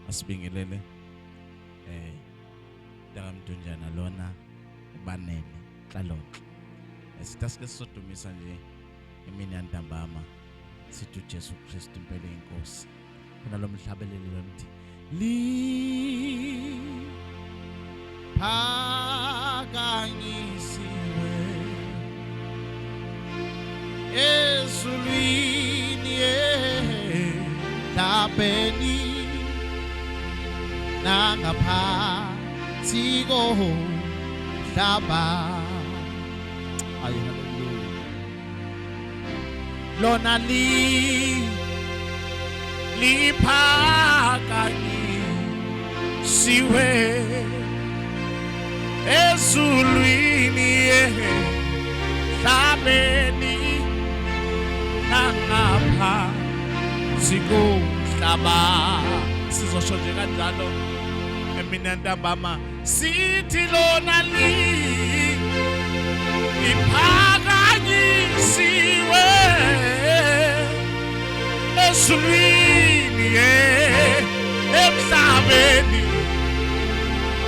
asibingelele Mdunjana lona Banele Mdunjana. Sithaske sisodumisa nje imini yantambama sithi uJesu Kristu impela inkosi. Khona lo mhlabeleli wemthi Liphakanyisiwe ezulwini lapeni nangaphansi komhlaba. Hallelujah. Lona liphakanyisiwe ezulwini lapeni nangaphansi komhlaba. Sizosho nje kanjalo emini ntambama sithi lona liphakanyisiwe ezulwini emhlabeni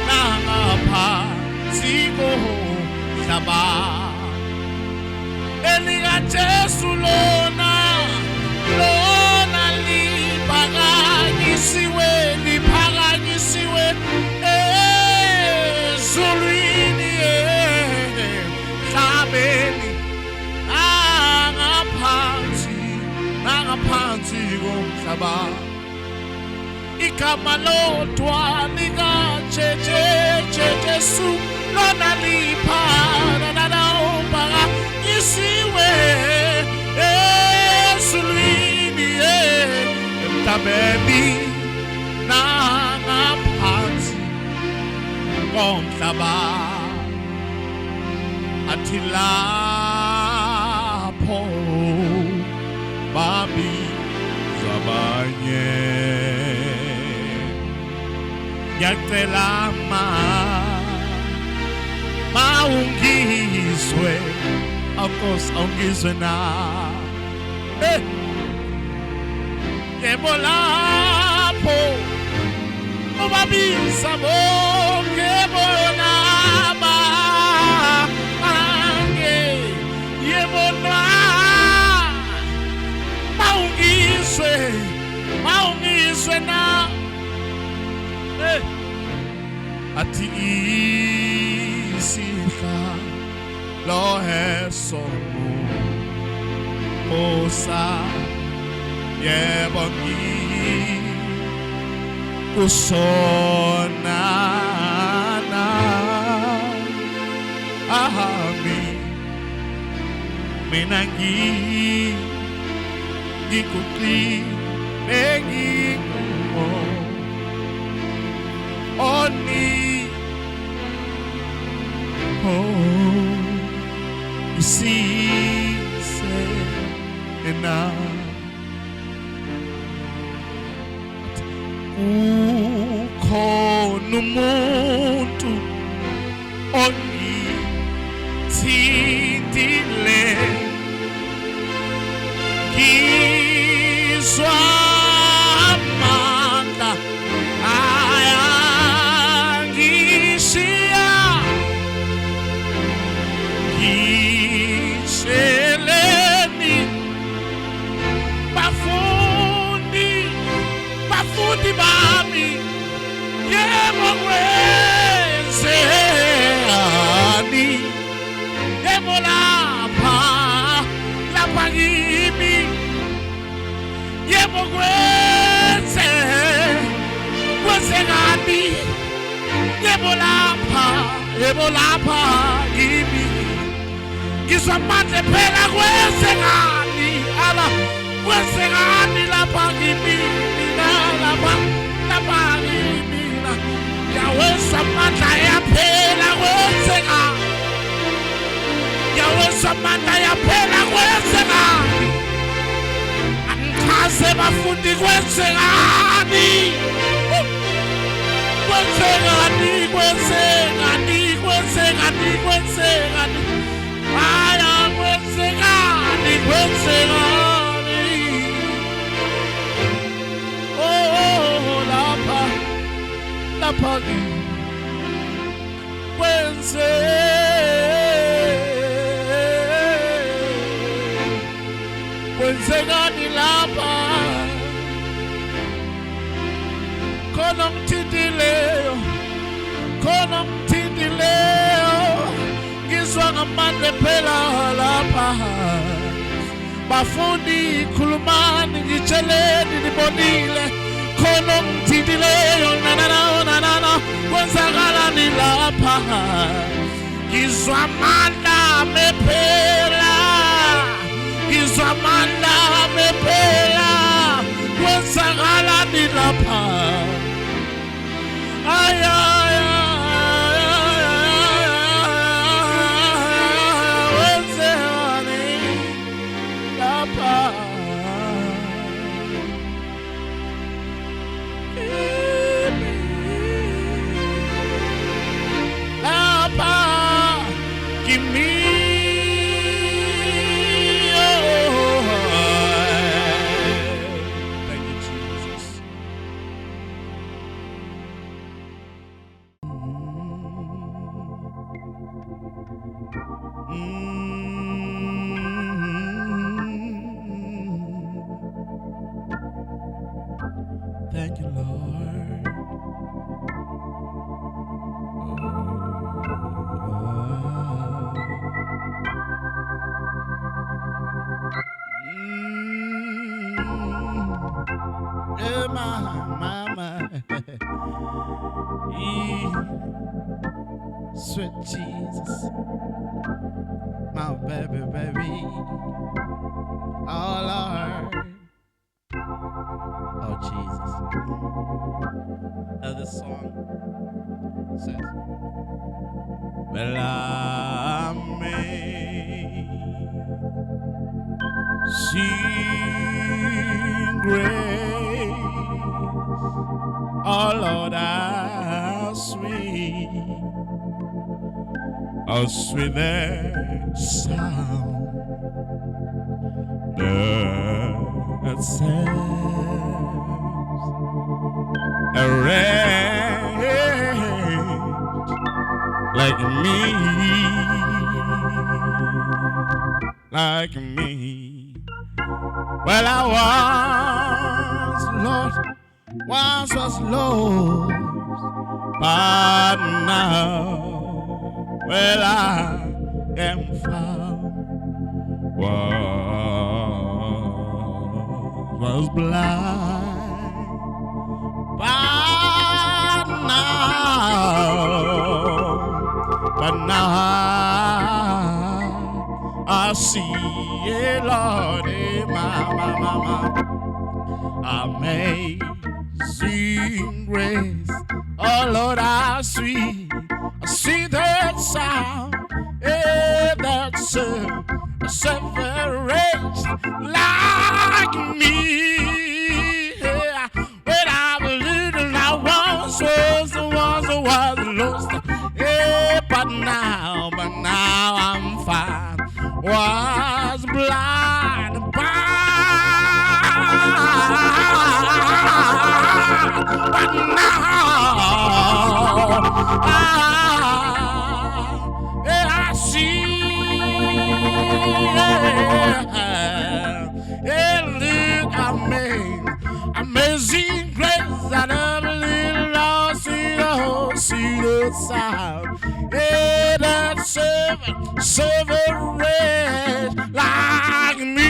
nangaphansi komhlaba. ElikaJesu lona liphakanyisiwe ezulwini emhlabeni nangaphansi komhlaba. Igama lodwa likaJesu lona liphakanyisiwe ezulwini emhlabeni nangaphansi komhlaba. Athi lapho Ubabiza Abanye ngiyacela ungizwe Nkosi awungizwe na yebo lapho Ubabiza bonke bona Abanye yebo na Maungizwe na athi isihla loheso osa yebo kusonana ahami mina ngikukli engikumo oni isise ena ukhona umuntu ongithintile ngizwa amandla ayangishiya ngisheleni bafundi bami yebo kwenzekani yebo lapha Kimi yebo kwenzekani yebo lapha Kimi ngizwa manje phela kwenzekani kwenzekani lapha Kimi lapha Kimi yaweza manda yaphela kwenzekani yaweza manda yaphela kwenzekani angichaze bafundi kwenzekani aya kwenzekani oh lapha lapha kwenzekani lapha khona ngithindileyo ngizwa ngamandla phela lapha bafundi khulumani ngitsheleni nibonile khona ngithindileyo na kwenzakalani lapha ngizwa amandla phela kwenzakalani lapha Kimi. Thank you, Jesus. Thank you, Lord. My. Sweet Jesus, my baby. Oh Lord, oh Jesus. This song says, well, I may sing grace, oh Lord, how sweet that sound that saves a wretch like me. Well, I once was lost, but now, well, I am found. Was blind, but now I see it, Lord, my amazing grace. Oh Lord, I see that sound, that separates like me. When I was little, I was lost. But now I'm fine. Was blind, but now I see. Amazing grace that never little lost, see the sound. That separate like me.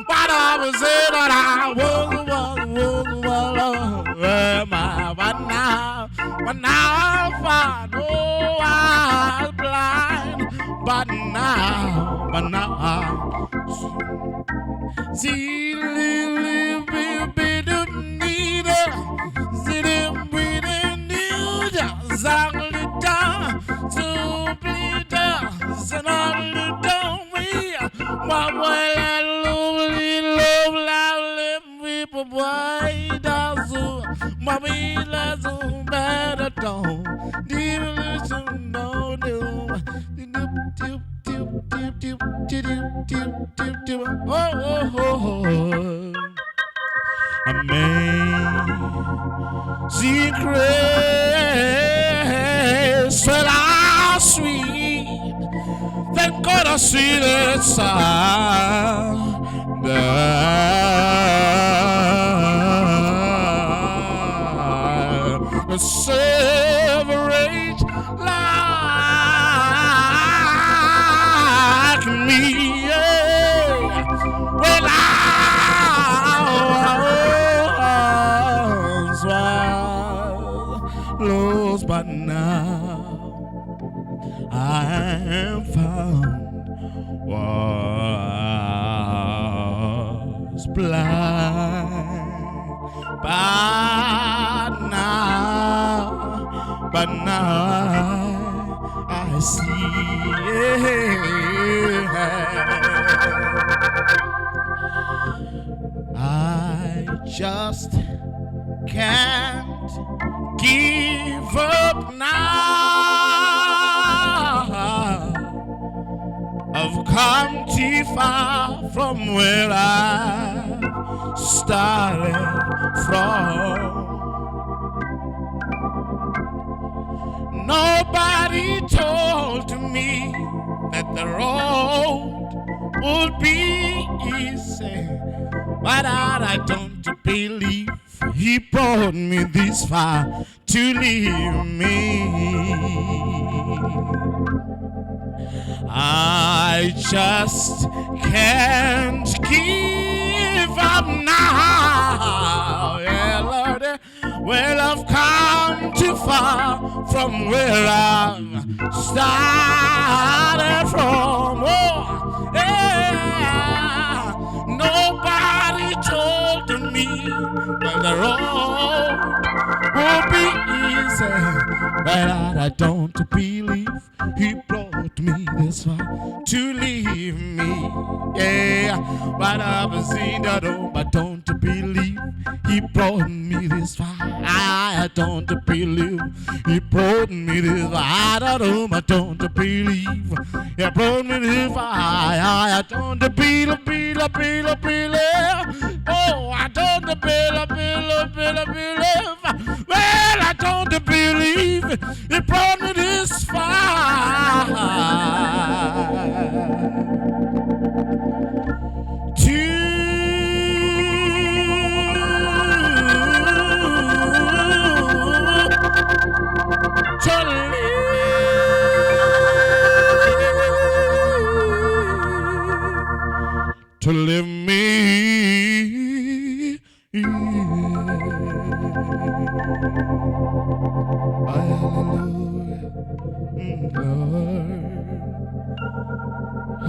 What I was in, what I was, but now I'm fine. Oh, I was blind, but now see, little bit of needle, Amazing grace, well, how sweet, thank God, how sweet it sound. The separate like me, yeah. Well, I was lost, but now I am found. Was blind, but now I see. I just can't give up now. I've come too far from where I started from. Nobody told me that the road would be easy, but I don't believe he brought me this far to leave me. I just can't give up now, yeah, Lord. Well, I've come too far from where I started from. Oh, yeah. Nobody told me that the road will be easy, but I don't believe he brought me this far to leave me. Yeah, but I've seen that home. I don't believe he brought me this far. I don't believe he brought me this far. I don't believe he brought me this far. I don't believe. Oh, I don't believe. Well, I don't believe he brought me this far. To live me, hallelujah, Lord, oh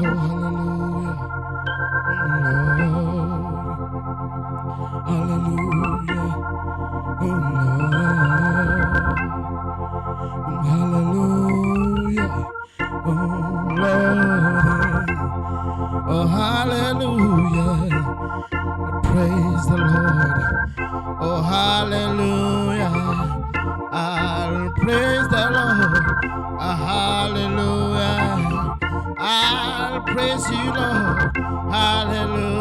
hallelujah, Lord, hallelujah, oh Lord, hallelujah, oh Lord. Oh, hallelujah. Praise the Lord. Oh, hallelujah. I'll praise the Lord. Oh, hallelujah. I'll praise you, Lord. Hallelujah.